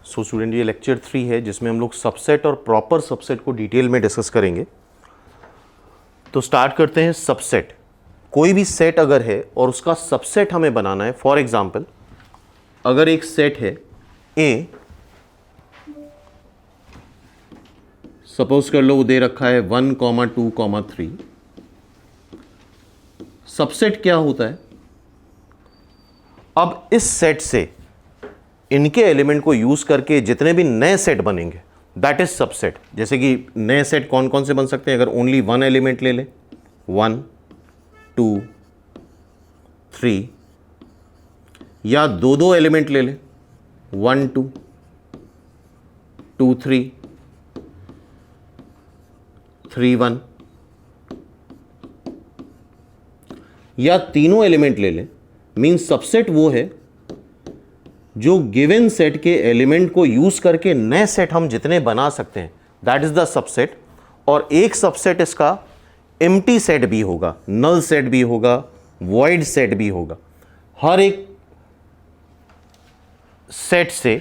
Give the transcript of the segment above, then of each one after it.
So student ये lecture 3 है जिसमें हम लोग सबसेट और प्रॉपर सबसेट को डिटेल में डिस्कस करेंगे। तो स्टार्ट करते हैं। सबसेट, कोई भी सेट अगर है और उसका सबसेट हमें बनाना है। फॉर एग्जांपल अगर एक सेट है ए, सपोज कर लो वो दे रखा है 1, 2, 3। सबसेट क्या होता है? अब इस सेट से इनके एलिमेंट को यूज करके जितने भी नए सेट बनेंगे दैट इज सबसेट। जैसे कि नए सेट कौन कौन से बन सकते हैं? अगर ओनली वन एलिमेंट ले ले, 1, 2, 3, या दो एलिमेंट ले ले, 1, 2, 2, 3, 3, 1, या तीनों एलिमेंट ले ले। मींस सबसेट वो है जो गिवन सेट के एलिमेंट को यूज करके नए सेट हम जितने बना सकते हैं दैट इज द सबसेट। और एक सबसेट इसका एम्प्टी सेट भी होगा, नल सेट भी होगा, वॉइड सेट भी होगा। हर एक सेट से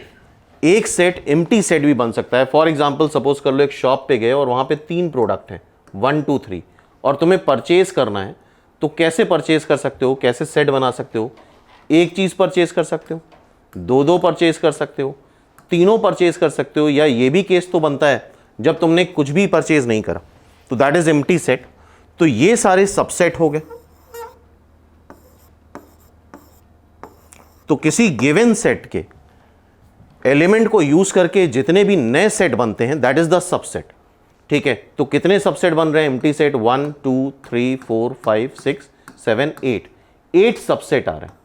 एक सेट एम्प्टी सेट भी बन सकता है। फॉर एग्जांपल सपोज कर लो एक शॉप पे गए और वहां पे 3 प्रोडक्ट हैं 1, 2, 3 और तुम्हें परचेज करना है। तो कैसे परचेज कर सकते हो, कैसे सेट बना सकते हो? एक चीज परचेज कर सकते हो, दो परचेज कर सकते हो, तीनों परचेज कर सकते हो, या ये भी केस तो बनता है जब तुमने कुछ भी परचेज नहीं करा, तो दैट इज एम्प्टी सेट। तो ये सारे सबसेट हो गए। तो किसी गिवन सेट के एलिमेंट को यूज करके जितने भी नए सेट बनते हैं दैट इज द सबसेट। ठीक है, तो कितने सबसेट बन रहे हैं? एम्प्टी सेट 1, 2, 3, 4, 5, 6, 7, 8 सबसेट आ रहे हैं।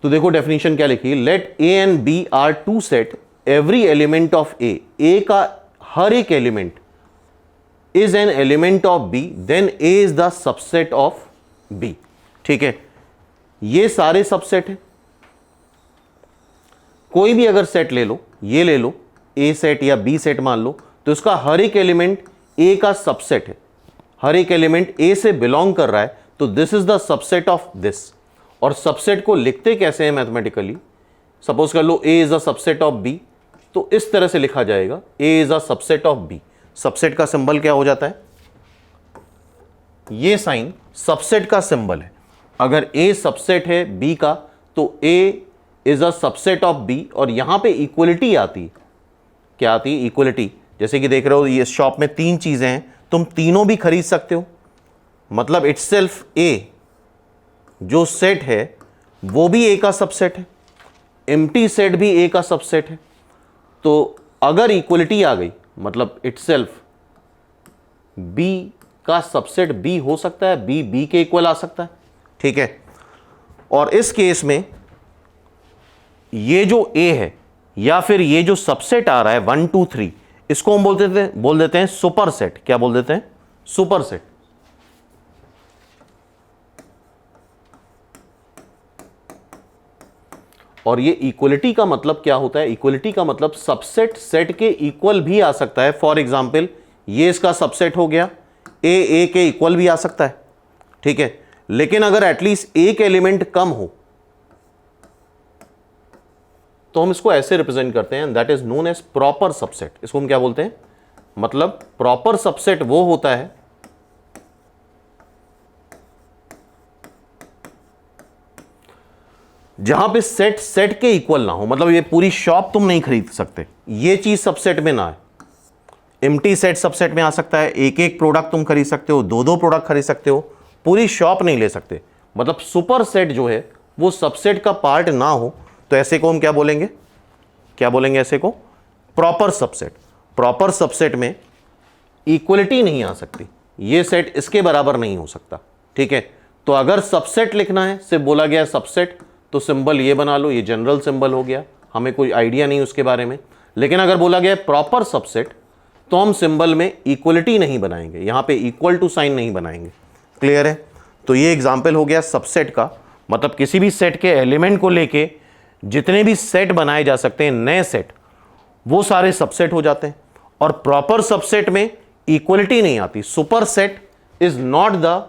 तो देखो डेफिनेशन क्या लिखी, let A and B are two set, every element of A, A का हर एक element is an element of B, then A is the subset of B. ठीक है, ये सारे सबसेट हैं। कोई भी अगर सेट ले लो, ये ले लो ए सेट या बी सेट मान लो, तो इसका हर एक एलिमेंट ए का सबसेट है। हर एक एलिमेंट ए से बिलोंग कर रहा है, तो this is the subset of this. और सबसेट को लिखते कैसे हैं मैथमेटिकली? सपोज कर लो A is a subset of B, तो इस तरह से लिखा जाएगा A is a subset of B. Subset का सिंबल क्या हो जाता है? ये साइन सबसेट का सिंबल है। अगर ए सबसेट है बी का तो A is a subset of B. और यहां पे इक्वलिटी आती है। क्या आती है? इक्वलिटी। जैसे कि देख रहे हो ये शॉप में 3 चीजें हैं, तुम तीनों भी खरीद सकते हो। मतलब इटसेल्फ ए जो सेट है वो भी ए का सबसेट है, एम्प्टी सेट भी ए का सबसेट है। तो अगर इक्वलिटी आ गई मतलब इटसेल्फ बी का सबसेट बी हो सकता है, बी बी के इक्वल आ सकता है। ठीक है, और इस केस में ये जो ए है या फिर ये जो सबसेट आ रहा है 1, 2, 3, इसको हम बोल देते हैं सुपर सेट। क्या बोल देते हैं? Super set. और ये इक्वलिटी का मतलब क्या होता है? इक्वलिटी का मतलब सबसेट सेट के इक्वल भी आ सकता है। फॉर एग्जांपल ये इसका सबसेट हो गया, ए के इक्वल भी आ सकता है। ठीक है, लेकिन अगर एटलीस्ट एक एलिमेंट कम हो तो हम इसको ऐसे रिप्रेजेंट करते हैं, that is known as proper subset. इसको हम क्या बोलते हैं? मतलब प्रॉपर सबसेट वो होता है जहां पे सेट सेट के इक्वल ना हो। मतलब ये पूरी शॉप तुम नहीं खरीद सकते, ये चीज सबसेट में ना है। एम्प्टी सेट सबसेट में आ सकता है, एक एक प्रोडक्ट तुम खरीद सकते हो, दो प्रोडक्ट खरीद सकते हो, पूरी शॉप नहीं ले सकते। मतलब सुपर सेट जो है वो सबसेट का पार्ट ना हो, तो ऐसे को हम क्या बोलेंगे? क्या बोलेंगे ऐसे को? Proper subset. प्रॉपर सबसेट में इक्वलिटी नहीं आ सकती, ये सेट इसके बराबर नहीं हो सकता। ठीक है, तो अगर सबसेट लिखना है, सिर्फ बोला गया सबसेट, तो सिंबल ये बना लो, ये जनरल सिंबल हो गया, हमें कोई आइडिया नहीं उसके बारे में। लेकिन अगर बोला गया प्रॉपर सबसेट तो हम सिंबल में इक्वलिटी नहीं बनाएंगे, यहां पे इक्वल टू साइन नहीं बनाएंगे। क्लियर है? तो ये एग्जांपल हो गया सबसेट का। मतलब किसी भी सेट के एलिमेंट को लेके जितने भी सेट बनाए जा सकते हैं नए सेट, वो सारे सबसेट हो जाते हैं। और प्रॉपर सबसेट में इक्वलिटी नहीं आती। Super set is not the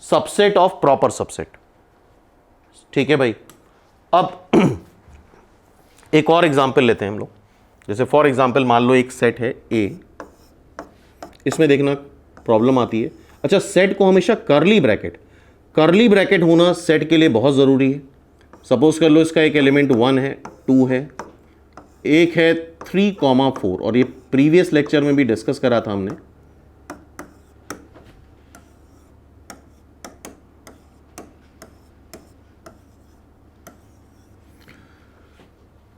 subset of proper subset. ठीक है भाई। अब एक और एग्जांपल लेते हैं हम लोग। जैसे फॉर एग्जांपल मान लो एक सेट है ए, इसमें देखना प्रॉब्लम आती है। अच्छा, सेट को हमेशा कर्ली ब्रैकेट होना सेट के लिए बहुत ज़रूरी है। सपोज कर लो इसका एक एलिमेंट 1 है, 2 है, एक है 3,4, और ये प्रीवियस लेक्चर में भी डिस्कस करा था हमने।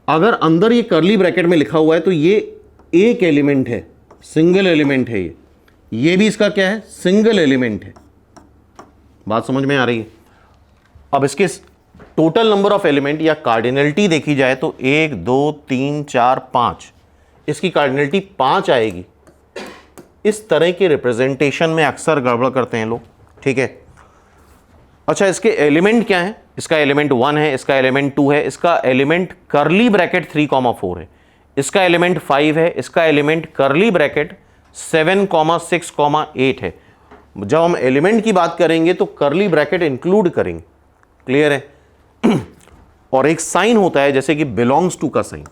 अगर अंदर ये कर्ली ब्रैकेट में लिखा हुआ है तो ये एक एलिमेंट है, सिंगल एलिमेंट है, ये भी इसका क्या है, सिंगल एलिमेंट है। बात समझ में आ रही है? अब इसके टोटल नंबर ऑफ एलिमेंट या कार्डिनलिटी देखी जाए तो 1 2 3 4 5, इसकी कार्डिनलिटी 5 आएगी। इस तरह के रिप्रेजेंटेशन में अक्सर गड़बड़ करते हैं लोग। ठीक है। अच्छा, इसके एलिमेंट क्या है? इसका एलिमेंट 1 है, इसका एलिमेंट 2 है, इसका एलिमेंट कर्ली ब्रैकेट 3,4 है, इसका एलिमेंट 5 है, इसका एलिमेंट कर्ली ब्रैकेट 7,6,8 है। जब हम एलिमेंट की बात करेंगे तो कर्ली ब्रैकेट इंक्लूड करेंगे। क्लियर है? और एक साइन होता है जैसे कि बिलोंग्स टू का साइन।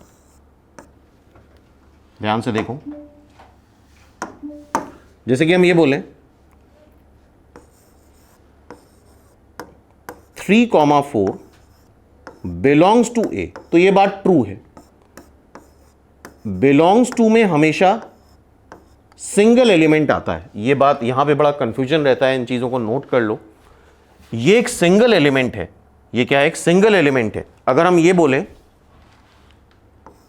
ध्यान से देखो, जैसे कि हम ये बोलें 3,4 बिलोंग्स टू ए, तो ये बात ट्रू है। बिलोंग्स टू में हमेशा सिंगल एलिमेंट आता है। ये बात यहां पे बड़ा कंफ्यूजन रहता है, इन चीजों को नोट कर लो। ये एक सिंगल एलिमेंट है। ये क्या है? एक सिंगल एलिमेंट है। अगर हम ये बोलें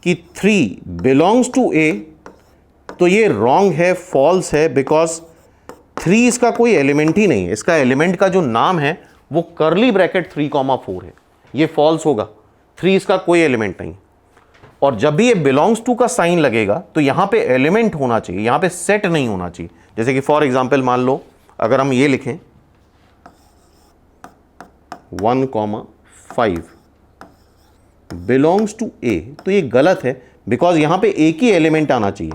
कि 3 बिलोंग्स टू ए, तो ये रॉन्ग है, फॉल्स है, बिकॉज 3 इसका कोई एलिमेंट ही नहीं है। इसका एलिमेंट का जो नाम है वो कर्ली ब्रैकेट 3,4 है। ये फॉल्स होगा, 3 इसका कोई एलिमेंट नहीं। और जब भी ये बिलोंग्स टू का साइन लगेगा तो यहां पे एलिमेंट होना चाहिए, यहां पे सेट नहीं होना चाहिए। जैसे कि फॉर एग्जांपल मान लो अगर हम ये लिखें 1,5 बिलोंग्स टू ए, तो ये गलत है, बिकॉज यहां पे एक ही एलिमेंट आना चाहिए।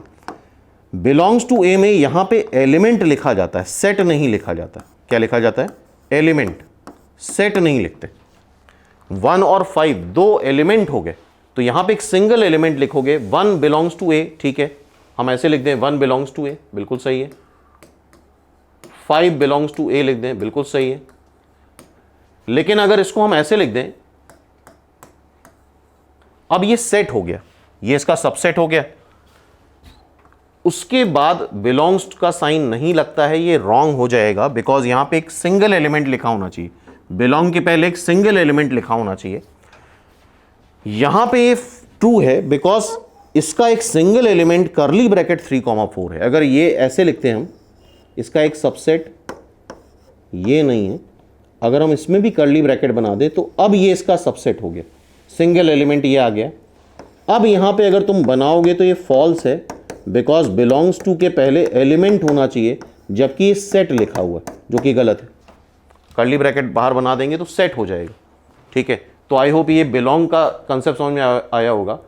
बिलोंग्स टू ए में यहां पे एलिमेंट लिखा जाता है, सेट नहीं लिखा जाता। क्या लिखा जाता है? एलिमेंट, सेट नहीं लिखते। 1 और 5 दो एलिमेंट हो गए, तो यहां पे एक सिंगल एलिमेंट लिखोगे 1 बिलोंग्स टू ए। ठीक है, हम ऐसे लिख दें 1 बिलोंग्स टू ए, बिल्कुल सही है। 5 बिलोंग्स टू ए लिख दें, बिल्कुल सही है। लेकिन अगर इसको हम ऐसे लिख दें, अब ये सेट हो गया, ये इसका सबसेट हो गया, उसके बाद बिलोंग्स का साइन नहीं लगता है, ये रॉन्ग हो जाएगा, बिकॉज यहां पे एक सिंगल एलिमेंट लिखा होना चाहिए। बिलोंग के पहले एक सिंगल एलिमेंट लिखा होना चाहिए। यहां पे ये ट्रू है बिकॉज इसका एक सिंगल एलिमेंट कर्ली ब्रैकेट 3,4 है। अगर ये ऐसे लिखते हैं हम, इसका एक सबसेट ये नहीं है, अगर हम इसमें भी कर्ली ब्रैकेट बना दें तो अब ये इसका सबसेट हो गया, सिंगल एलिमेंट ये आ गया। अब यहां पे अगर तुम बनाओगे तो ये फॉल्स है, बिकॉज बिलोंग्स टू के पहले एलिमेंट होना चाहिए, जबकि ये सेट लिखा हुआ है, जो कि गलत है। कर्ली ब्रैकेट बाहर बना देंगे तो सेट हो जाएगा। ठीक है, तो आई होप ये बिलोंग का कंसेप्ट समझ में आया होगा।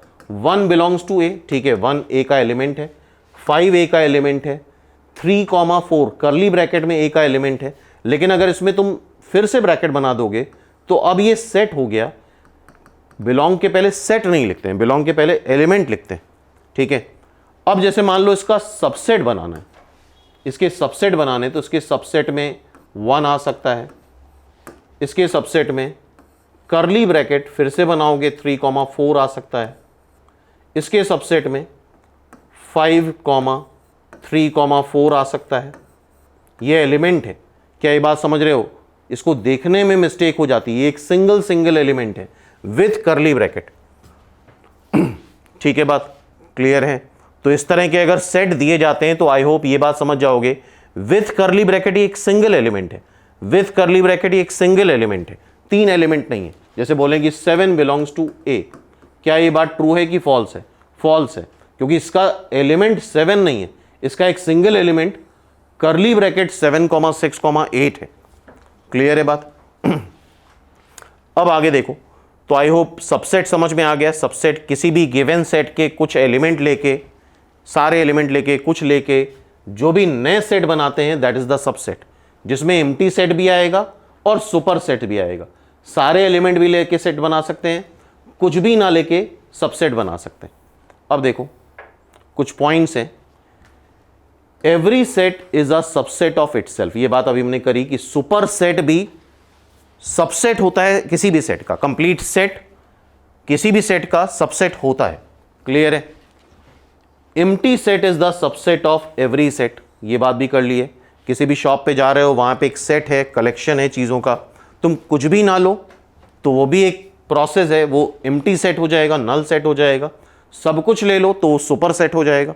1 बिलोंग्स टू ए, ठीक है, 1 ए का एलिमेंट है, 5 ए का एलिमेंट है, 3,4 कर्ली ब्रैकेट में ए का एलिमेंट है। लेकिन अगर इसमें तुम फिर से ब्रैकेट बना दोगे तो अब ये सेट हो गया। बिलोंग के पहले सेट नहीं लिखते हैं, बिलोंग के पहले एलिमेंट लिखते हैं। ठीक है, अब जैसे मान लो इसका सबसेट बनाना है, इसके सबसेट बनाने, तो इसके सबसेट में 1 आ सकता है, इसके सबसेट में कर्ली ब्रैकेट फिर से बनाओगे 3,4 आ सकता है, इसके सबसेट में 5,3,4 आ सकता है। ये एलिमेंट है। क्या ये बात समझ रहे हो? इसको देखने में मिस्टेक हो जाती है, ये एक सिंगल एलिमेंट है विथ कर्ली ब्रैकेट। ठीक है, बात क्लियर है? तो इस तरह के अगर सेट दिए जाते हैं तो आई होप ये बात समझ जाओगे, विथ कर्ली ब्रैकेट ये एक सिंगल एलिमेंट है, विथ कर्ली ब्रैकेट ये एक सिंगल एलिमेंट है, 3 एलिमेंट नहीं है। जैसे बोलेंगे 7 बिलोंग्स टू ए, क्या ये बात ट्रू है कि फॉल्स है? फॉल्स है, क्योंकि इसका एलिमेंट 7 नहीं है, इसका एक सिंगल एलिमेंट कर्ली ब्रैकेट 7,6,8 है। क्लियर है बात? अब आगे देखो, तो आई होप सबसेट समझ में आ गया। सबसेट किसी भी गिवन सेट के कुछ एलिमेंट लेके, सारे एलिमेंट लेके, कुछ लेके, जो भी नए सेट बनाते हैं, दैट इज द सबसेट। जिसमें एम्प्टी सेट भी आएगा और सुपर सेट भी आएगा। सारे एलिमेंट भी लेके सेट बना सकते हैं, कुछ भी ना लेके सबसेट बना सकते हैं। अब देखो कुछ पॉइंट्स हैं। Every set is a subset of itself, ये बात अभी हमने करी कि सुपर सेट भी सबसेट होता है किसी भी सेट का, कंप्लीट सेट किसी भी सेट का सबसेट होता है। क्लियर है? Empty set is the subset of every set, ये बात भी कर लिए। किसी भी शॉप पे जा रहे हो, वहां पे एक सेट है, कलेक्शन है चीजों का, तुम कुछ भी ना लो तो वो भी एक प्रोसेस है, वो एम्प्टी सेट हो जाएगा, नल सेट हो जाएगा। सब कुछ ले लो तो सुपर सेट हो जाएगा।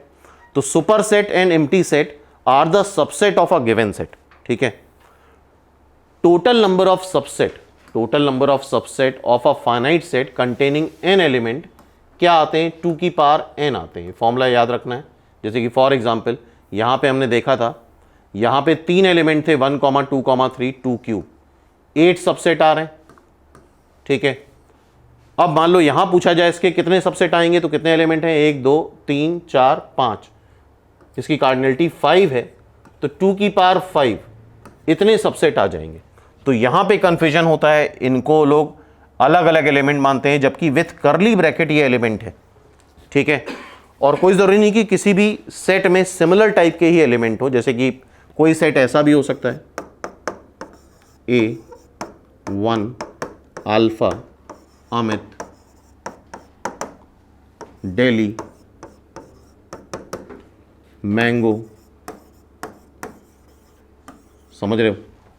तो superset and empty set are the subset of a given set. ठीक है? Total number of subset of a finite set containing n element क्या आते हैं? 2 की पावर n आते हैं। फॉर्मूला याद रखना है। जैसे कि फॉर एग्जांपल यहां पे हमने देखा था, यहां पे 3 एलिमेंट थे 1, 2, 3, 2 क्यूब, 8 सबसेट आ रहे हैं। ठीक है? अब मान लो यहां पूछा जाए इसके कितने सबसेट आएंगे, तो कितने एलिमेंट हैं? 1, 2, 3, 4, 5। इसकी कार्डिनलिटी 5 है, तो 2 की पावर 5 इतने सबसेट आ जाएंगे। तो यहां पे कंफ्यूजन होता है, इनको लोग अलग अलग एलिमेंट मानते हैं, जबकि विथ करली ब्रैकेट ये एलिमेंट है। ठीक है? और कोई जरूरी नहीं कि किसी भी सेट में सिमिलर टाइप के ही एलिमेंट हो। जैसे कि कोई सेट ऐसा भी हो सकता है A1 alpha Amit daily mango, समझ रहे हो?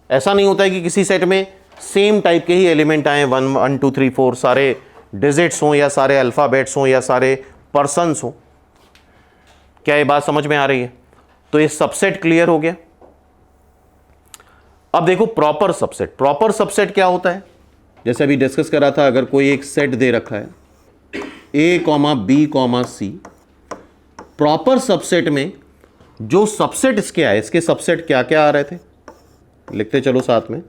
ऐसा नहीं होता है कि किसी सेट में सेम टाइप के ही एलिमेंट आए, 1, 1, 2, 3, 4 सारे डिजिट्स हों या सारे अल्फाबेट्स हों या सारे पर्सन्स हों। क्या ये बात समझ में आ रही है? तो ये सबसेट क्लियर हो गया। अब देखो प्रॉपर सबसेट। प्रॉपर सबसेट क्या होता है? जैसे अभी डिस्कस करा था, अगर कोई एक सेट दे रखा है A, B, C, proper subset में जो सबसेट इसके आए, इसके सबसेट क्या क्या आ रहे थे लिखते चलो साथ में।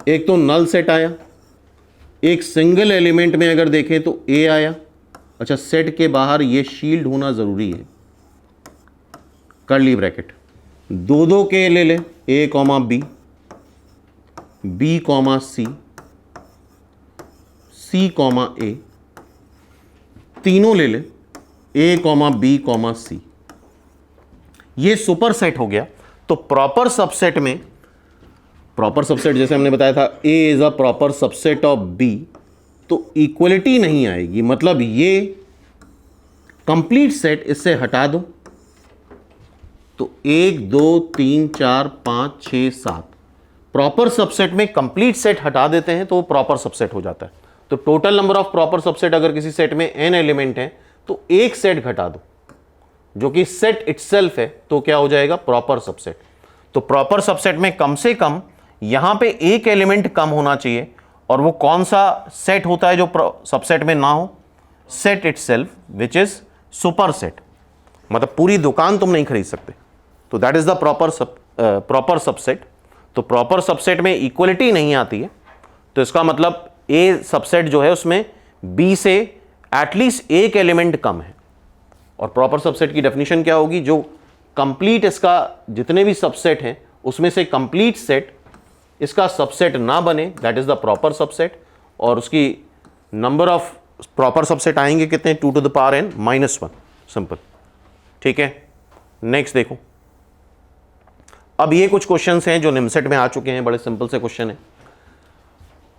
एक तो नल सेट आया, एक सिंगल एलिमेंट में अगर देखें तो A आया। अच्छा, सेट के बाहर ये शील्ड होना जरूरी है, कर्ली ब्रैकेट। दो के ले ले, A, B, B, C, C, A, तीनों ले ले A, B, C, ये सुपर सेट हो गया। तो प्रॉपर सबसेट में, प्रॉपर सबसेट जैसे हमने बताया था A is a proper subset of B, तो इक्वलिटी नहीं आएगी, मतलब ये कंप्लीट सेट इससे हटा दो तो 1, 2, 3, 4, 5, 6, 7 प्रॉपर सबसेट में कंप्लीट सेट हटा देते हैं तो वो प्रॉपर सबसेट हो जाता है। तो total number of proper subset अगर किसी सेट में n एलिमेंट है तो एक सेट घटा दो जो कि सेट इटसेल्फ है, तो क्या हो जाएगा? Proper subset. तो प्रॉपर सबसेट में कम से कम यहां पे एक एलिमेंट कम होना चाहिए, और वो कौन सा सेट होता है जो सबसेट में ना हो? Set itself which is super set. मतलब पूरी दुकान तुम नहीं खरीद सकते, तो that is the proper subset. तो प्रॉपर सबसेट में इक्वलिटी नहीं आती है, तो इसका मतलब ए सबसेट जो है उसमें बी से एटलीस्ट एक एलिमेंट कम है। और प्रॉपर सबसेट की डेफिनेशन क्या होगी? जो कंप्लीट इसका जितने भी सबसेट हैं उसमें से कंप्लीट सेट इसका सबसेट ना बने, that is the proper subset. और उसकी नंबर ऑफ प्रॉपर सबसेट आएंगे कितने? 2 to the power n -1, simple. ठीक है? नेक्स्ट देखो, अब ये कुछ क्वेश्चंस हैं जो निमसेट में आ चुके हैं, बड़े सिंपल से क्वेश्चन है।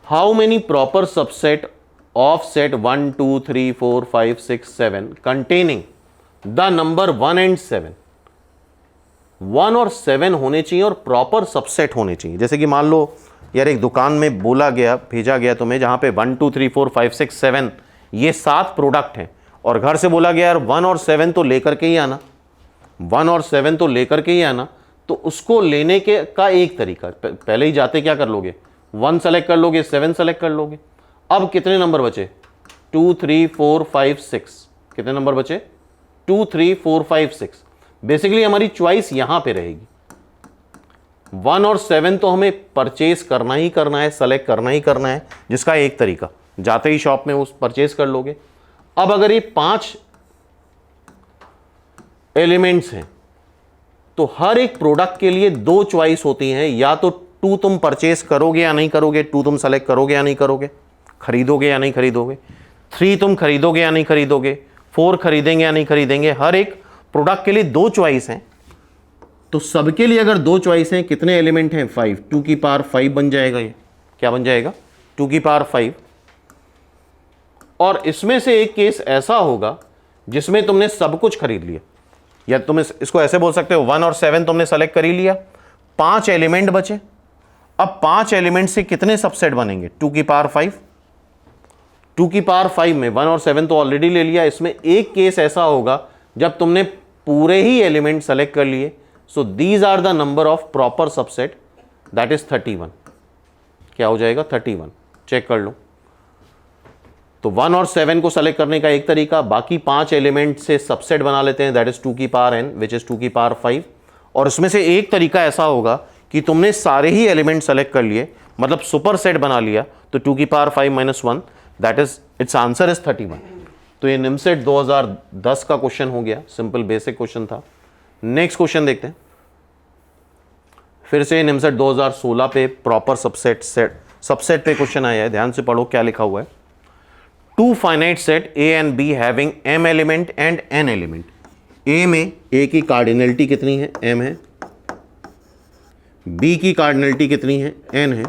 How many proper subset of set 1, 2, 3, 4, 5, 6, 7 containing the number 1 and 7? 1 और 7 होने चाहिए और प्रॉपर सबसेट होने चाहिए। जैसे कि मान लो यार एक दुकान में बोला गया, भेजा गया तुम्हें, जहां पे 1, 2, 3, 4, 5, 6, 7 ये 7 प्रोडक्ट हैं, और घर से बोला गया यार 1 और 7 तो लेकर के ही आना, 1 और 7 तो लेकर के ही आना। तो उसको लेने के का एक तरीका, पहले ही जाते क्या कर लोगे? 1 सेलेक्ट कर लोगे, 7 सेलेक्ट कर लोगे। अब कितने नंबर बचे? 2, 3, 4, 5, 6। कितने नंबर बचे? 2, 3, 4, 5, 6। बेसिकली हमारी चॉइस यहां पे रहेगी। 1 और 7 तो हमें परचेज करना ही करना है, सेलेक्ट करना ही करना है, जिसका एक तरीका जाते ही शॉप में उस परचेज कर लोगे। अब अगर ये 5 एलिमेंट्स हैं तो हर एक प्रोडक्ट के लिए दो चॉइस होती हैं, या तो 2 तुम परचेस करोगे या नहीं करोगे, 2 तुम सेलेक्ट करोगे या नहीं करोगे, खरीदोगे या नहीं खरीदोगे, 3 तुम खरीदोगे या नहीं खरीदोगे, 4 खरीदेंगे या नहीं खरीदेंगे। हर एक प्रोडक्ट के लिए दो चॉइस हैं, तो सबके लिए अगर दो चॉइस हैं, कितने एलिमेंट हैं? 5, 2 की पावर 5 बन जाएगा। ये क्या बन जाएगा? 2 की पावर 5। और इसमें से एक केस ऐसा होगा जिसमें तुमने सब कुछ खरीद लिया, या तुम इसको ऐसे बोल सकते हो 1 और 7 तुमने सेलेक्ट कर ही लिया, 5 एलिमेंट बचे। अब 5 एलिमेंट से कितने सबसेट बनेंगे? 2 की पावर 5। 2 की पावर 5 में 1 और 7 तो ऑलरेडी ले लिया। इसमें एक केस ऐसा होगा जब तुमने पूरे ही एलिमेंट सेलेक्ट कर लिए। So these are the number of proper subset, that is 31। क्या हो जाएगा? 31। चेक कर लो। तो 1 और 7 को सेलेक्ट करने का एक तरीका, बाकी 5 एलिमेंट से सबसेट बना लेते हैं, दैट इज 2 की पावर n, विच इज 2 की पावर 5। और इसमें से एक तरीका ऐसा होगा कि तुमने सारे ही एलिमेंट सेलेक्ट कर लिए, मतलब सुपर सेट बना लिया, तो 2 की power 5 - 1, that is it's answer is 31। तो ये निमसेट 2010 का क्वेश्चन हो गया, सिंपल बेसिक क्वेश्चन था। नेक्स्ट क्वेश्चन देखते हैं। फिर से निमसेट 2016 पे प्रॉपर सबसेट पे क्वेश्चन आया है, ध्यान से पढ़ो क्या लिखा हुआ है। 2 finite set A and B having m element and n element. A में A की कार्डिनलिटी कितनी है? m है। B की कार्डिनलिटी कितनी है? n है।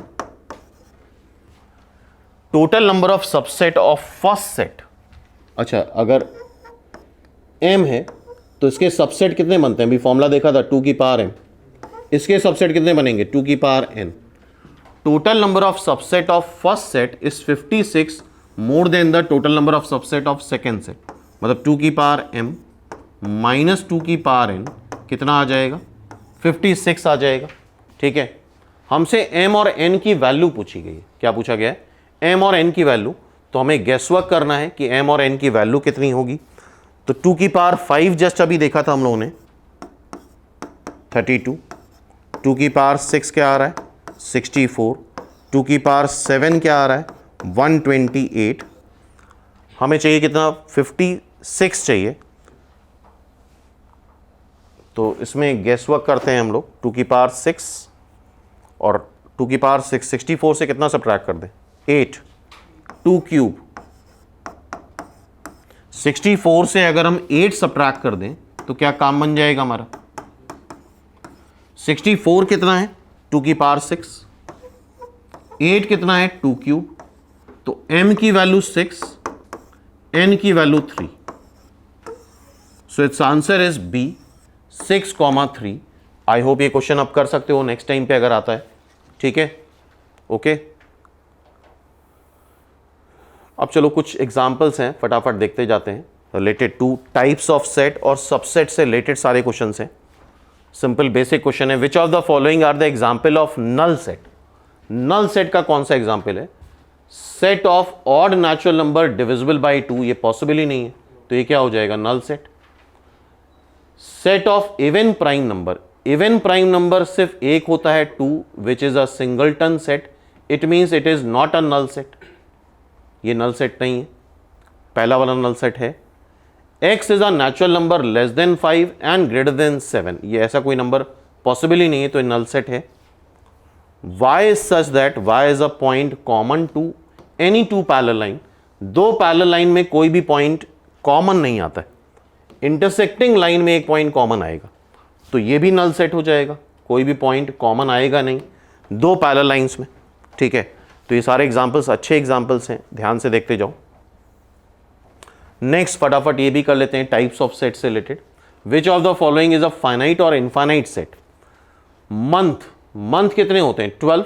Total number of subset of first set. अच्छा, अगर m है तो इसके सबसेट कितने बनते हैं? अभी फॉर्मूला देखा था 2 की पावर m। इसके सबसेट कितने बनेंगे? 2 की power n। Total number of subset of first set is 56 more than the total number of subset of second set. मतलब 2 की पावर m माइनस 2 की पावर n कितना आ जाएगा? 56 आ जाएगा। ठीक है, हमसे m और n की वैल्यू पूछी गई है। क्या पूछा गया है? m और n की वैल्यू। तो हमें गेसवर्क करना है कि m और n की वैल्यू कितनी होगी। तो 2 की पावर 5 जस्ट अभी देखा था हम लोगों ने, 32। 2 की पावर 6 क्या आ रहा है? 64। 2 की पावर 7 क्या आ रहा है? 128। हमें चाहिए कितना? 56 चाहिए। तो इसमें गेसवर्क करते हैं हम लोग। 2 की पावर 6 और 2 की पावर 6, 64 से कितना सब्ट्रैक्ट कर दें? 8। 2 क्यूब। 64 से अगर हम 8 सब्ट्रैक्ट कर दें तो क्या काम बन जाएगा हमारा? 64 कितना है? 2 की पावर 6। 8 कितना है? 2 क्यूब। तो m की वैल्यू 6, n की value 3। So its answer is B, 6,3। I hope ये क्वेश्चन आप कर सकते हो नेक्स्ट टाइम पे अगर आता है। ठीक है, ओके। अब चलो कुछ एग्जांपल्स हैं, फटाफट देखते जाते हैं। Related to types of set और सबसेट से रिलेटेड सारे क्वेश्चन हैं। सिंपल बेसिक क्वेश्चन है, which of the following are the example of null set. Null set का कौन सा एग्जाम्पल है? Set of odd natural number divisible by 2, ये पॉसिबल ही नहीं है, तो ये क्या हो जाएगा? Null set. Set of even prime number. Even prime number सिर्फ एक होता है 2, which is a singleton set, it means it is not a null set. ये नल सेट नहीं है, पहला वाला नल सेट है। x is a natural number less than 5 and greater than 7, ये ऐसा कोई नंबर पॉसिबल ही नहीं है, तो ये नल सेट है। y is such that y is a point common to any two parallel line। दो पैरेलल लाइन में कोई भी पॉइंट कॉमन नहीं आता है, इंटरसेक्टिंग लाइन में एक पॉइंट कॉमन आएगा, तो ये भी नल सेट हो जाएगा। कोई भी पॉइंट कॉमन आएगा नहीं दो पैरेलल लाइंस में। ठीक है, तो ये सारे एग्जांपल्स अच्छे एग्जांपल्स हैं, ध्यान से देखते जाओ। नेक्स्ट फटाफट ये भी कर लेते हैं टाइप्स ऑफ सेट से related. Which of the following is a finite और इनफाइनाइट सेट। मंथ कितने होते हैं? 12,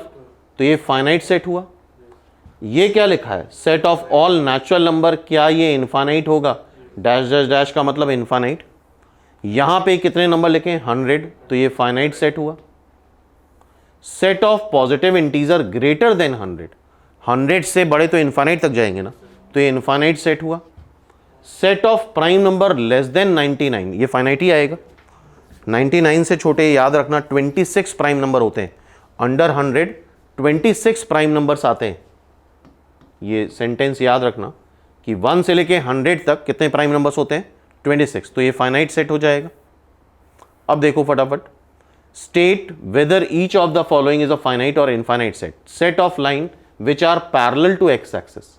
तो ये फाइनाइट सेट हुआ। ये क्या लिखा है? Set of all natural number, क्या ये इनफाइनाइट होगा? डैश डैश डैश का मतलब इनफाइनाइट। यहां पे कितने नंबर लिखे? 100, तो ये फाइनाइट सेट हुआ। Set of positive integer greater than 100, 100 से बड़े तो इनफाइनाइट तक जाएंगे ना, तो ये इनफाइनाइट सेट हुआ। Set of prime number less then 99, ये फाइनाइट ही आएगा। 99 से छोटे याद रखना 26 प्राइम नंबर होते हैं, अंडर 100 26 प्राइम नंबर्स आते हैं। ये सेंटेंस याद रखना कि 1 से लेके 100 तक कितने प्राइम नंबर्स होते हैं? 26, तो ये फाइनाइट सेट हो जाएगा। अब देखो फटाफट, state whether each of the following is a finite और infinite set, set of line which are parallel to X axis.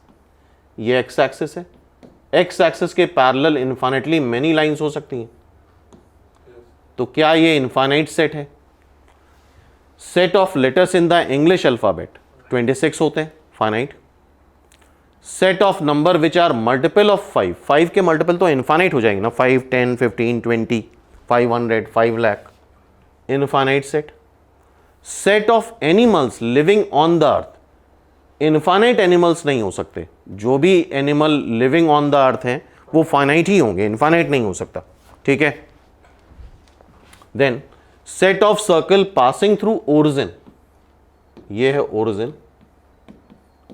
ये एक्स एक्सिस है, एक्स एक्सिस के पैरेलल इनफाइनाइटली मेनी लाइंस हो सकती हैं, तो क्या ये इनफाइनाइट सेट है? Set of letters in the English alphabet 26 होते हैं, finite. Set of number which are multiple of 5, 5 के मल्टीपल तो इनफाइनाइट हो जाएंगे ना, 5, 10, 15, 20, 500, 5 lakh, infinite set. Set of animals living on the earth, infinite animals नहीं हो सकते, जो भी animal living on the earth हैं वो फाइनाइट ही होंगे, इनफाइनाइट नहीं हो सकता, ठीक है। Then set of circle passing through origin, ये है ओरिजिन,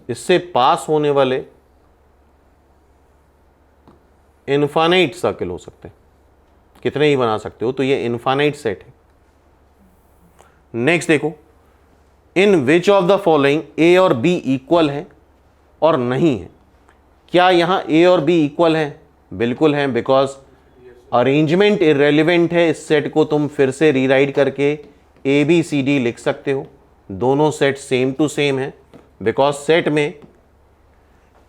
इससे पास होने वाले इनफाइनाइट सर्कल हो सकते हैं, कितने ही बना सकते हो, तो ये इनफाइनाइट सेट है। नेक्स्ट देखो, इन विच ऑफ द फॉलोइंग ए और बी इक्वल है और नहीं है। क्या यहां ए और बी इक्वल है? बिल्कुल है, बिकॉज अरेंजमेंट इररेलेवेंट है, इस सेट को तुम फिर से रीराइट करके ए बी सी डी लिख सकते हो, दोनों सेट सेम टू सेम है, बिकॉज सेट में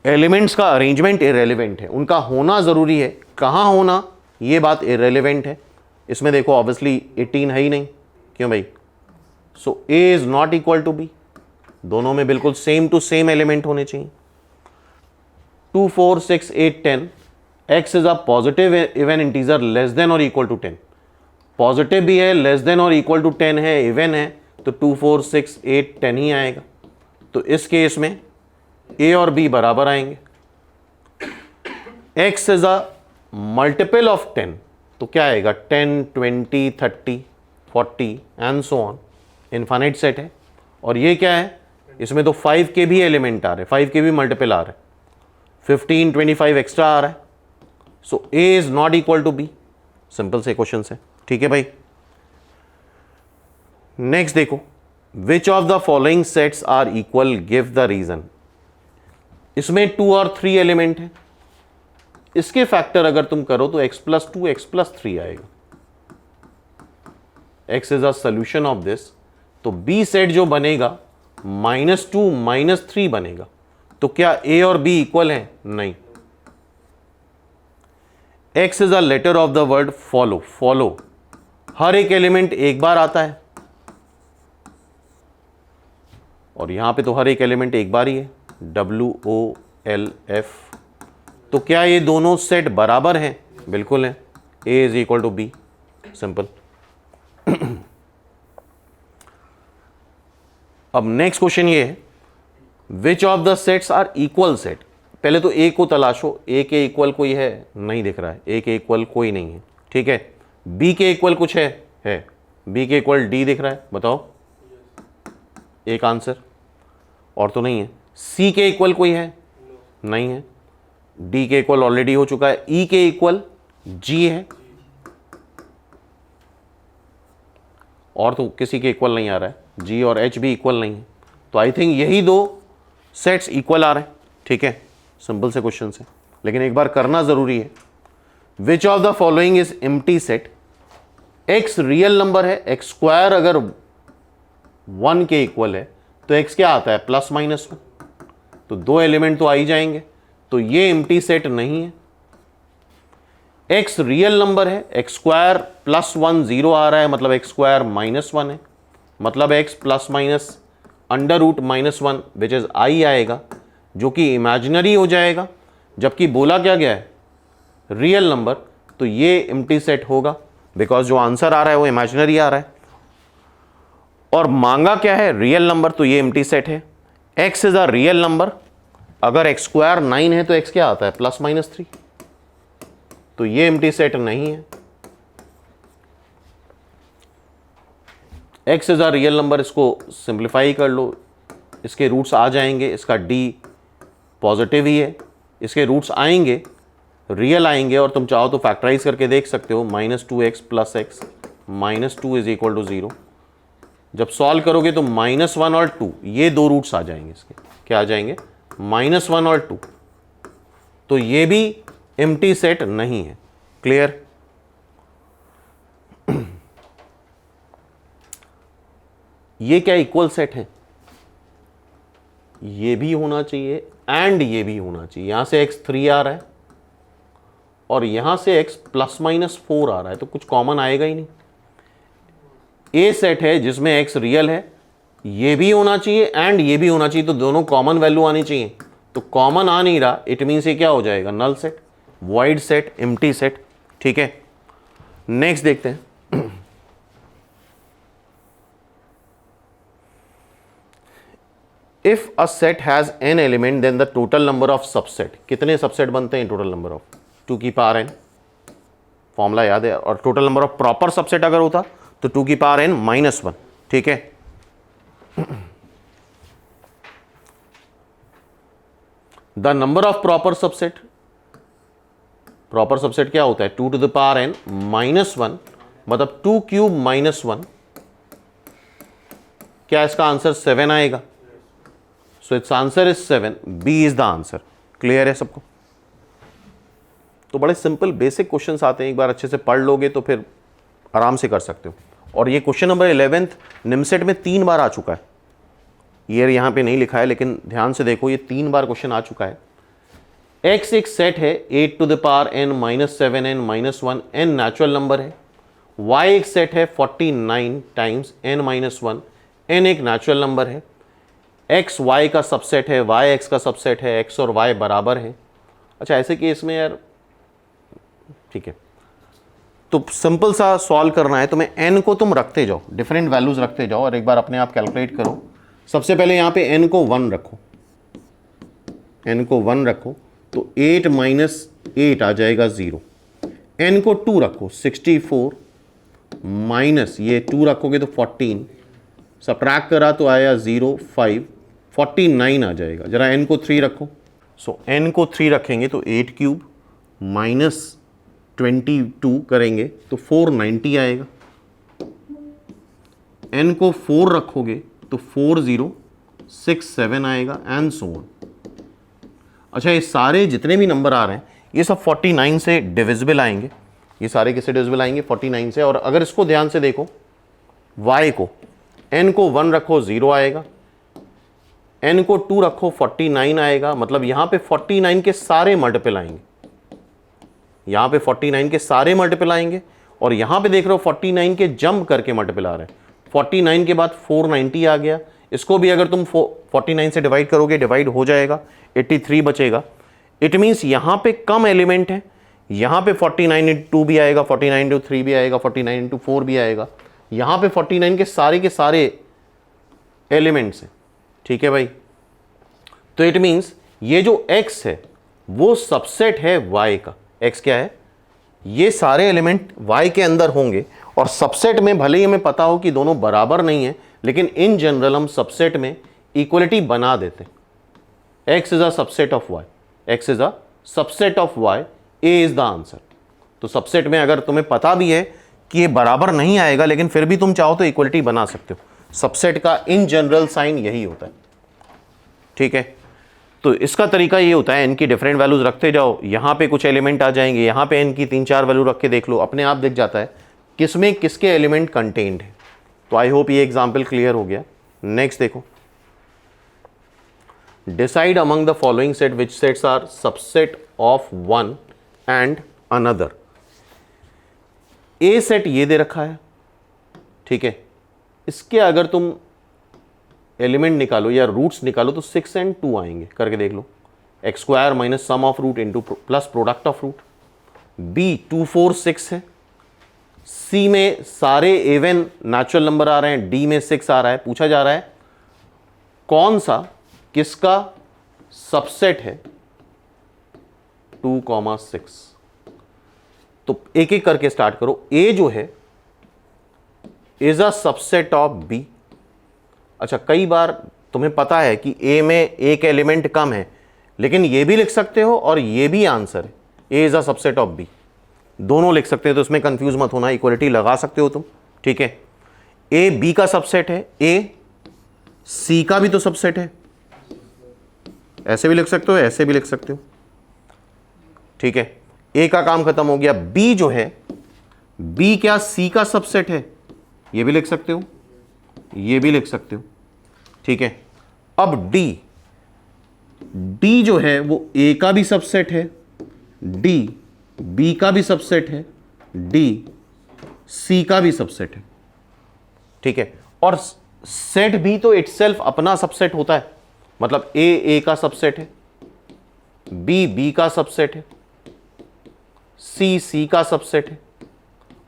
एलिमेंट्स का अरेंजमेंट इररेलेवेंट है, उनका होना जरूरी है, कहां होना ये बात इररेलेवेंट है। इसमें देखो ऑब्वियसली 18 है ही नहीं, क्यों भाई? So A is not equal to B, दोनों में बिल्कुल सेम टू सेम एलिमेंट होने चाहिए। 2, 4, 6, 8, 10, x is a positive even integer less than और इक्वल टू 10, पॉजिटिव भी है, लेस देन और इक्वल टू 10 है, इवन है, तो 2, 4, 6, 8, 10 ही आएगा। तो इस केस में a और b बराबर आएंगे। x is a multiple of 10, तो क्या आएगा? 10, 20, 30, 40 and so on, infinite set है। और ये क्या है? इसमें तो 5 के भी एलिमेंट आ रहे हैं, 5 के भी मल्टीपल आ रहे हैं, 15, 25 एक्स्ट्रा आ रहा है, so a is not equal to b। Simple से क्वेश्चन है, ठीक है भाई। नेक्स्ट देखो, which of the following sets are equal, give the reason. इसमें 2 और 3 एलिमेंट है, इसके फैक्टर अगर तुम करो तो x प्लस 2, x प्लस 3 आएगा। x is a solution of this, तो b सेट जो बनेगा -2 -3 बनेगा। तो क्या a और b इक्वल है? नहीं। x is a letter of the word follow, follow हर एक एलिमेंट एक बार आता है, और यहां पे तो हर एक एलिमेंट एक बार ही है, WOLF। तो क्या ये दोनों सेट बराबर हैं? बिल्कुल है, a is equal to b, simple. अब नेक्स्ट क्वेश्चन ये है, which of the sets are equal set. पहले तो a को तलाशो, a के इक्वल कोई है? नहीं दिख रहा है, a के इक्वल कोई नहीं है, ठीक है। b के इक्वल कुछ है? b के इक्वल d दिख रहा है, बताओ एक आंसर, और तो नहीं है। c के इक्वल कोई है? नहीं है। d के इक्वल ऑलरेडी हो चुका है। e के इक्वल g है, और तो किसी के इक्वल नहीं आ रहा है, g और h भी इक्वल नहीं है, तो आई थिंक यही दो सेट्स इक्वल आ रहे हैं, ठीक है। सिंपल से क्वेश्चन है, लेकिन एक बार करना जरूरी है। Which of the following is empty set. x real number है, x स्क्वायर अगर 1 के इक्वल है तो x क्या आता है? +-1, तो 2 एलिमेंट तो आ ही जाएंगे, तो ये एम्प्टी सेट नहीं है। x रियल नंबर है, x स्क्वायर +1 0 आ रहा है, मतलब x स्क्वायर -1 है, मतलब x ± √-1 विच इज i आएगा, जो कि इमेजिनरी हो जाएगा, जबकि बोला क्या गया है? रियल नंबर, तो ये एम्प्टी सेट होगा, बिकॉज जो आंसर आ रहा है वो इमेजिनरी आ रहा है, और मांगा क्या है? रियल नंबर, तो ये एम्प्टी सेट है। x is a real number, अगर x स्क्वायर 9 है तो x क्या आता है? +-3, तो ये एम्प्टी सेट नहीं है। x is a real number, इसको सिंप्लीफाई कर लो, इसके रूट्स आ जाएंगे, इसका d पॉजिटिव ही है, इसके रूट्स आएंगे, रियल आएंगे, और तुम चाहो तो फैक्टराइज करके देख सकते हो, -2x + x -2 is equal to 0। जब सॉल्व करोगे तो -1 और 2, ये दो रूट्स आ जाएंगे इसके, क्या आ जाएंगे? -1 और 2, तो ये भी एम्प्टी सेट नहीं है। क्लियर? ये क्या इक्वल सेट है? ये भी होना चाहिए एंड ये भी होना चाहिए। यहां से x 3 आ रहा है और यहां से x ±4 आ रहा है, तो कुछ कॉमन आएगा ही नहीं। ए सेट है जिसमें x रियल है, ये भी होना चाहिए एंड ये भी होना चाहिए, तो दोनों कॉमन वैल्यू आनी चाहिए। तो कॉमन आ नहीं रहा, इट मीन्स ये क्या हो जाएगा? Null set, void set, empty set. ठीक है, नेक्स्ट देखते हैं। If a set has n element then the total number of subset, कितने सबसेट बनते हैं? टोटल नंबर ऑफ 2 की पावर n, फॉर्मूला याद है। और total number of proper subset अगर होता तो 2 की पावर n -1। ठीक है, the number of proper subset, proper subset क्या होता है? 2 टू द पावर n -1, मतलब 2 क्यूब -1। क्या इसका आंसर 7 आएगा? So its answer is 7, B is the answer. Clear है सबको? तो बड़े सिंपल बेसिक क्वेश्चंस आते हैं, एक बार अच्छे से पढ़ लोगे तो फिर आराम से कर सकते हो। और ये क्वेश्चन नंबर 11 निमसेट में 3 बार आ चुका है। ये यहाँ पे नहीं लिखा है लेकिन ध्यान से देखो, ये 3 बार क्वेश्चन आ चुका है। x एक सेट है 8 to the power n -7n -1, n natural number है। y एक सेट है 49 टाइम्स n -1, n एक नेचुरल नंबर है। x y का सबसेट है, y x का सबसेट है, x और y बराबर है। अच्छा, ऐसे केस में यार ठीक है, तो सिंपल सा सॉल्व करना है, तो मैं n को तुम रखते जाओ, डिफरेंट वैल्यूज रखते जाओ और एक बार अपने आप कैलकुलेट करो। सबसे पहले यहाँ पे n को 1 रखो, n को 1 रखो तो 8 - 8 आ जाएगा 0। n को 2 रखो, 64 माइनस ये 2 रखोगे तो 14, सब्ट्रैक्ट करा तो आया 0, 5, 49 आ जाएगा। जरा n को 3 रखो, सो n को 3 रखेंगे तो 8 क्यूब -22 करेंगे तो 490 आएगा। n को 4 रखोगे तो 4067 आएगा एंड सो ऑन। अच्छा, ये सारे जितने भी नंबर आ रहे हैं ये सब 49 से डिविजिबल आएंगे, ये सारे किससे डिविजिबल आएंगे? 49 से। और अगर इसको ध्यान से देखो, y को n को 1 रखो 0 आएगा, n को 2 रखो 49 आएगा, मतलब यहां पे 49 के सारे मल्टीपल आएंगे, यहां पे 49 के सारे मल्टीपल आएंगे। और यहां पे देख रहे हो 49 के जंप करके मल्टीपल आ रहे हैं। 49 के बाद 490 आ गया, इसको भी अगर तुम 49 से डिवाइड करोगे डिवाइड हो जाएगा, 83 बचेगा। इट मीन्स यहां पे कम एलिमेंट है, यहां पे 49 × 2 भी आएगा, 49 × 3 भी आएगा, 49 × 4 भी आएगा। यहां पे 49 के सारे एलिमेंट्स हैं। ठीक है भाई, तो इट मीन्स ये जो x है वो सबसेट है y का। x क्या है? ये सारे एलिमेंट y के अंदर होंगे और सबसेट में भले ही हमें पता हो कि दोनों बराबर नहीं है, लेकिन इन जनरल हम सबसेट में इक्वलिटी बना देते हैं। x is a subset of y, x is a subset of y, a is the answer. तो सबसेट में अगर तुम्हें पता भी है कि ये बराबर नहीं आएगा, लेकिन फिर भी तुम चाहो तो इक्वलिटी बना सकते हो। सबसेट का इन जनरल साइन यही होता है। ठीक है, तो इसका तरीका ये होता है, n की डिफरेंट वैल्यूज रखते जाओ, यहां पे कुछ एलिमेंट आ जाएंगे, यहां पे n की 3-4 वैल्यू रख के देख लो, अपने आप दिख जाता है किसमें किसके एलिमेंट कंटेन्ड है। तो आई होप ये एग्जाम्पल क्लियर हो गया। नेक्स्ट देखो, decide among the following set which sets are subset of one and another. A set ये दे रखा है, ठीक है, इसके अगर तुम एलिमेंट निकालो या रूट्स निकालो तो 6 और 2 आएंगे, करके देख लो। x² minus sum of root into plus product of root. B 2, 4, 6 है। सी में सारे इवन नेचुरल नंबर आ रहे हैं, डी में 6 आ रहा है। पूछा जा रहा है कौन सा किसका सबसेट है 2, 6। तो एक एक करके स्टार्ट करो। ए जो है is a subset of B. अच्छा, कई बार तुम्हें पता है कि ए में एक एलिमेंट कम है, लेकिन ये भी लिख सकते हो और ये भी आंसर है, A is a subset of B, दोनों लिख सकते हो। तो इसमें कंफ्यूज मत होना, इक्वलिटी लगा सकते हो तुम। ठीक है, ए बी का सबसेट है, ए सी का भी तो सबसेट है, ऐसे भी लिख सकते हो, ऐसे भी लिख सकते हो। ठीक है, ए का काम खत्म हो गया। बी जो है, बी क्या सी का सबसेट है, ये भी लिख सकते हो। ये भी लिख सकते हो, ठीक है। अब डी जो है वो ए का भी सबसेट है, डी बी का भी सबसेट है, डी सी का भी सबसेट है, ठीक है। और सेट भी तो इटसेल्फ अपना सबसेट होता है, मतलब ए का सबसेट है, बी का सबसेट है, सी का सबसेट है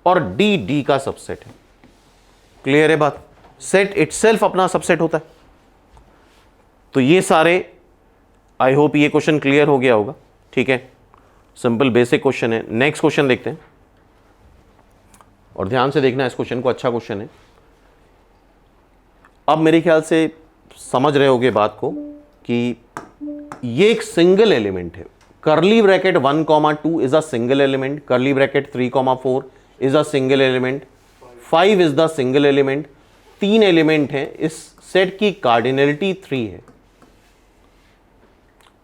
और डी का सबसेट है। क्लियर है बात? सेट इटसेल्फ अपना सबसेट होता है। तो ये सारे, आई होप ये क्वेश्चन क्लियर हो गया होगा, ठीक है। सिंपल बेसिक क्वेश्चन है। नेक्स्ट क्वेश्चन देखते हैं और ध्यान से देखना इस क्वेश्चन को, अच्छा क्वेश्चन है। अब मेरे ख्याल से समझ रहे होगे बात को कि ये एक सिंगल एलिमेंट है। Curly bracket 1, 2 is a single element, curly bracket 3, 4 is a single element, 5 is the single element. 3 element हैं, इस सेट की कार्डिनलिटी 3 है।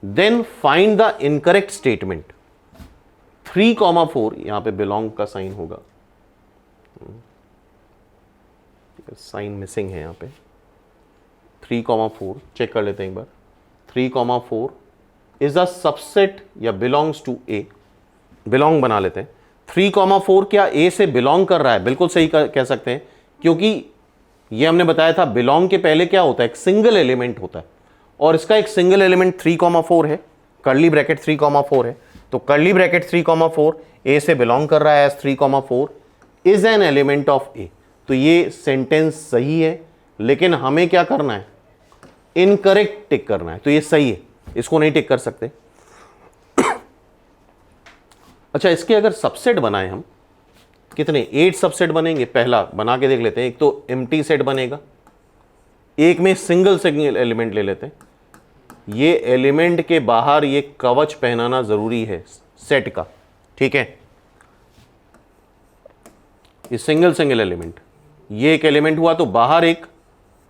Then find the incorrect statement. 3, 4 यहां पे बिलोंग का साइन होगा, साइन मिसिंग है यहां पे। 3, 4 चेक कर लेते हैं एक बार। 3, 4 इज अ सबसेट या बिलोंग्स टू ए, बिलोंग बना लेते हैं। 3, 4 क्या ए से बिलोंग कर रहा है? बिल्कुल सही कह सकते हैं, क्योंकि ये हमने बताया था बिलोंग के पहले क्या होता है, एक सिंगल एलिमेंट होता है, और इसका एक सिंगल एलिमेंट 3, 4 है, कर्ली ब्रैकेट 3, 4 है। तो कर्ली ब्रैकेट 3, 4 ए से बिलोंग कर रहा है as 3, 4 is an element of A. तो ये सेंटेंस सही है, लेकिन हमें क्या करना है, इनकरेक्ट टिक करना है। तो ये सही है, इसको नहीं टिक कर सकते। अच्छा, इसके अगर सबसेट बनाए हम, कितने 8 सबसेट बनेंगे। पहला बना के देख लेते हैं। एक तो एम्प्टी सेट बनेगा, एक में सिंगल एलिमेंट ले लेते हैं। ये एलिमेंट के बाहर ये कवच पहनाना जरूरी है सेट का, ठीक है। ये सिंगल एलिमेंट, ये एक एलिमेंट हुआ तो बाहर एक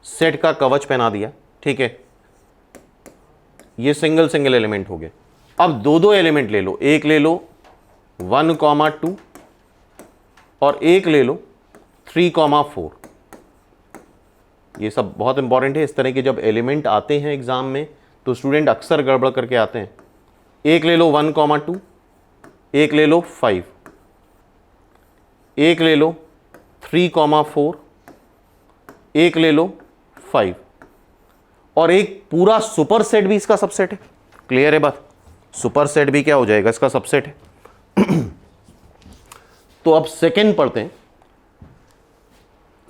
सेट का कवच पहना दिया, ठीक है। ये सिंगल एलिमेंट हो गए। अब दो एलिमेंट ले लो, एक ले लो 1, 2 और एक ले लो 3, 4। ये सब बहुत इंपॉर्टेंट है। इस तरह के जब एलिमेंट आते हैं एग्जाम में तो स्टूडेंट अक्सर गड़बड़ करके आते हैं। एक ले लो 1, 2, एक ले लो 5, एक ले लो 3, 4, एक ले लो 5 और एक पूरा सुपर सेट भी इसका सबसेट है। क्लियर है बात? सुपर सेट भी क्या हो जाएगा, इसका सबसेट है। तो अब सेकंड पढ़ते हैं।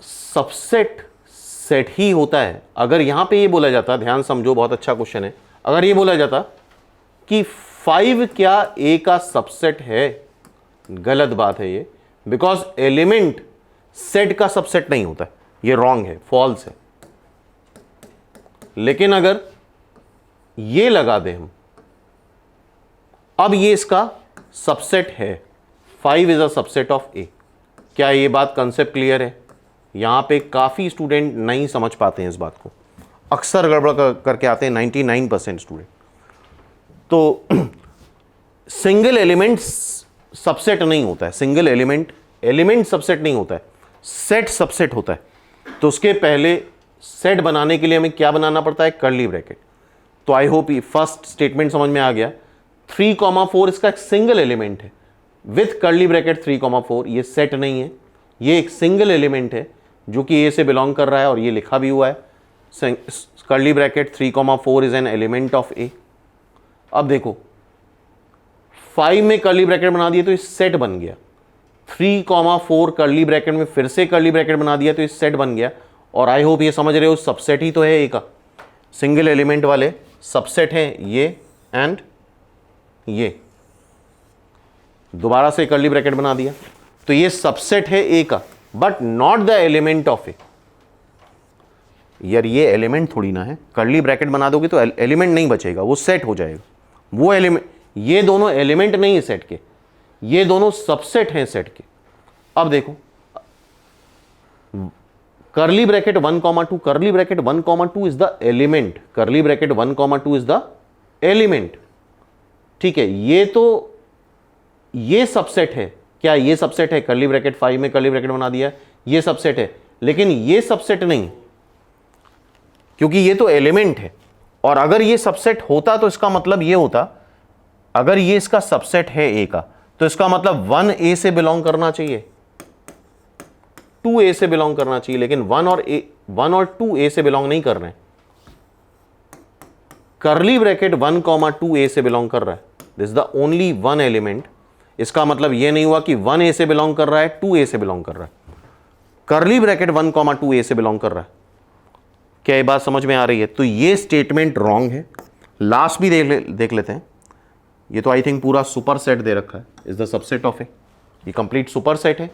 सबसेट सेट ही होता है। अगर यहां पे ये बोला जाता, ध्यान समझो, बहुत अच्छा क्वेश्चन है। अगर ये बोला जाता कि 5 क्या ए का सबसेट है, गलत बात है ये, बिकॉज एलिमेंट सेट का सबसेट नहीं होता है, ये रॉन्ग है, फॉल्स है। लेकिन अगर ये लगा दें हम, अब ये इसका सबसेट है, 5 इज अ सबसेट ऑफ ए। क्या ये बात कंसेप्ट क्लियर है? यहां पे काफी स्टूडेंट नहीं समझ पाते हैं इस बात को, अक्सर गड़बड़ करके आते हैं 99% स्टूडेंट। तो सिंगल एलिमेंट सबसेट नहीं होता है, सिंगल एलिमेंट सबसेट नहीं होता है, सेट सबसेट होता है। तो उसके पहले सेट बनाने के लिए हमें क्या बनाना पड़ता है, कर्ली ब्रैकेट। तो आई होप ये फर्स्ट स्टेटमेंट समझ में आ गया। 3, 4 इसका एक सिंगल एलिमेंट है विथ कर्ली ब्रैकेट 3, 4। ये सेट नहीं है, ये एक सिंगल एलिमेंट है जो कि ए से बिलोंग कर रहा है, और ये लिखा भी हुआ है curly bracket 3, 4 is an element of A. अब देखो 5 में कर्ली ब्रैकेट बना दिए तो ये सेट बन गया। 3, 4 कर्ली ब्रैकेट में फिर से कर्ली ब्रैकेट बना दिया तो ये सेट बन गया। और आई होप ये समझ रहे हो, सबसेट ही तो है ए का, सिंगल एलिमेंट वाले सबसेट हैं ये एंड ये। दोबारा से कर्ली ब्रैकेट बना दिया तो ये सबसेट है ए का, but not the element of A. यार ये एलिमेंट थोड़ी ना है, कर्ली ब्रैकेट बना दोगे तो एलिमेंट नहीं बचेगा, वो सेट हो जाएगा। वो एलिमेंट, ये दोनों एलिमेंट नहीं है सेट के, ये दोनों सबसेट हैं सेट के। अब देखो curly bracket 1, 2, curly bracket 1, 2 is the element, curly bracket 1, 2 is the element, ठीक है। ये तो ये सबसेट है, क्या ये सबसेट है? कर्ली ब्रैकेट 5 में कर्ली ब्रैकेट बना दिया, ये सबसेट है, लेकिन ये सबसेट नहीं, क्योंकि ये तो एलिमेंट है, और अगर ये सबसेट होता तो इसका मतलब ये होता, अगर ये इसका सबसेट है ए का, तो इसका मतलब 1A से बिलोंग करना चाहिए, 2A से बिलोंग करना चाहिए, लेकिन 1 और 2A से बिलोंग नहीं कर रहे हैं। कर्ली ब्रैकेट 1, 2A से बिलोंग कर रहा है, this is the only one element. इसका मतलब यह नहीं हुआ कि 1A से बिलोंग कर रहा है, 2A से बिलोंग कर रहा है, कर्ली ब्रैकेट 1, 2A से बिलोंग कर रहा है। क्या ये बात समझ में आ रही है? तो ये स्टेटमेंट रॉन्ग है। लास्ट भी देख लेते हैं। ये तो आई थिंक पूरा सुपर सेट दे रखा है, इज द सबसेट ऑफ ए, ये कंप्लीट सुपर सेट है,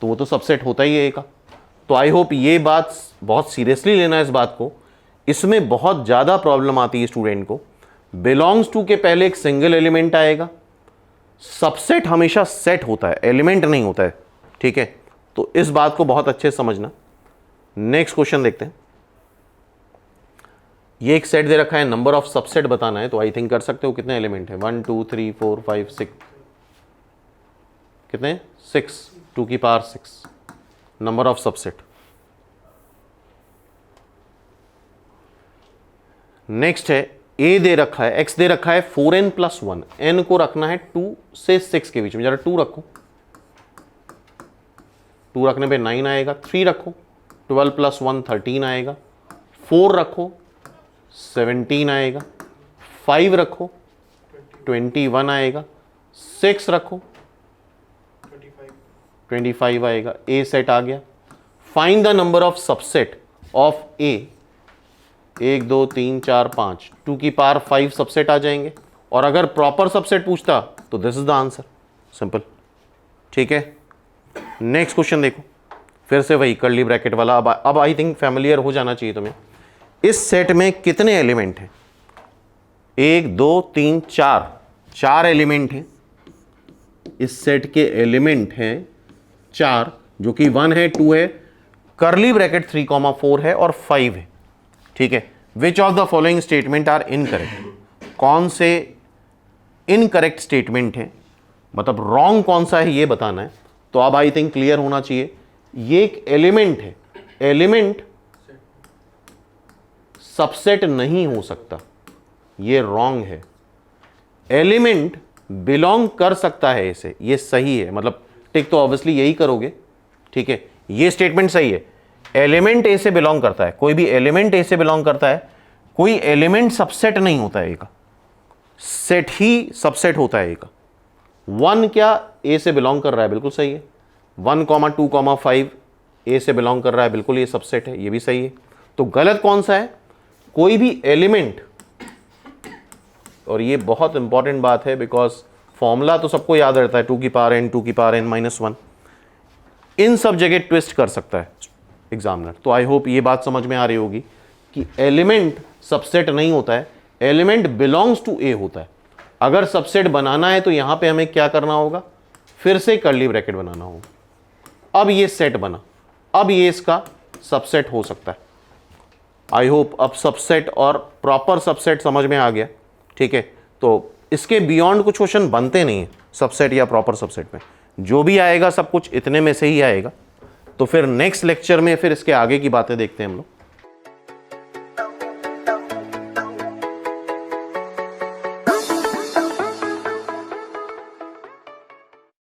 तो वो तो सबसेट होता ही है ए का। तो आई होप ये बात बहुत सीरियसली लेना है इस बात को। इसमें बहुत ज़्यादा प्रॉब्लम आती है स्टूडेंट को। बिलोंग्स टू के पहले एक सिंगल एलिमेंट आएगा। सबसेट हमेशा सेट होता है, एलिमेंट नहीं होता है, ठीक है? तो इस बात को बहुत अच्छे से समझना। नेक्स्ट क्वेश्चन देखते हैं। ये एक सेट दे रखा है, नंबर ऑफ सबसेट बताना है, तो आई थिंक कर सकते हो। कितने एलिमेंट है? 1 2 3 4 5 6, कितने? 6, 2 की power 6 number of subset. Next है ए दे रखा है, एक्स दे रखा है 4n + 1, n को रखना है 2 से 6 के बीच में। जरा 2 रखो, 2 रखने पे 9 आएगा। 3 रखो, 12 + 1 13 आएगा। 4 रखो, 17 आएगा। 5 रखो, 21 आएगा। 6 रखो, 25 आएगा। ए सेट आ गया। Find the number of subset of ए। 1 2 3 4 5, 2 की पावर 5 सबसेट आ जाएंगे। और अगर प्रॉपर सबसेट पूछता तो this is the answer, simple, ठीक है? नेक्स्ट क्वेश्चन देखो, फिर से वही कर्ली ब्रैकेट वाला। अब आई थिंक फैमिलियर हो जाना चाहिए तुम्हें। इस सेट में कितने एलिमेंट हैं? 1 2 3 4 एलिमेंट हैं। इस सेट के एलिमेंट हैं 4, जो कि 1 है, 2 है, कर्ली ब्रैकेट 3, 4 है और 5 है, ठीक है? Which of the following statement are incorrect? कौन से इनकरेक्ट स्टेटमेंट है, मतलब रॉन्ग कौन सा है ये बताना है। तो अब आई थिंक क्लियर होना चाहिए। ये एक एलिमेंट है, एलिमेंट सबसेट नहीं हो सकता, ये रॉन्ग है। एलिमेंट बिलोंग कर सकता है इसे, ये सही है। मतलब टिक तो ऑब्वियसली यही करोगे, ठीक है? ये स्टेटमेंट सही है। एलिमेंट ए से बिलोंग करता है, कोई भी एलिमेंट ए से बिलोंग करता है। कोई एलिमेंट सबसेट नहीं होता है ए का, सेट ही सबसेट होता है ए का। 1 क्या ए से बिलोंग कर रहा है? बिल्कुल सही है। 1 2 5 ए से बिलोंग कर रहा है, बिल्कुल ये सबसेट है, ये भी सही है। तो गलत कौन सा है? कोई भी एलिमेंट, और ये बहुत इंपॉर्टेंट बात है बिकॉज फॉर्मूला तो सबको याद रहता है, 2 की पावर n, 2 की पावर n - 1, इन सब जगह ट्विस्ट कर सकता है एग्जामिनर। तो आई होप ये बात समझ में आ रही होगी कि एलिमेंट सबसेट नहीं होता है, एलिमेंट बिलोंग्स टू ए होता है। अगर सबसेट बनाना है तो यहां पे हमें क्या करना होगा? फिर से कर्ली ब्रैकेट बनाना होगा। अब ये सेट बना, अब ये इसका सबसेट हो सकता है। आई होप अब सबसेट और प्रॉपर सबसेट समझ में आ गया, ठीक है? तो इसके बियॉन्ड कुछ क्वेश्चन बनते नहीं है सबसेट या प्रॉपर सबसेट में। जो भी आएगा सब कुछ इतने में से ही आएगा। तो फिर नेक्स्ट लेक्चर में फिर इसके आगे की बातें देखते हैं हम लोग।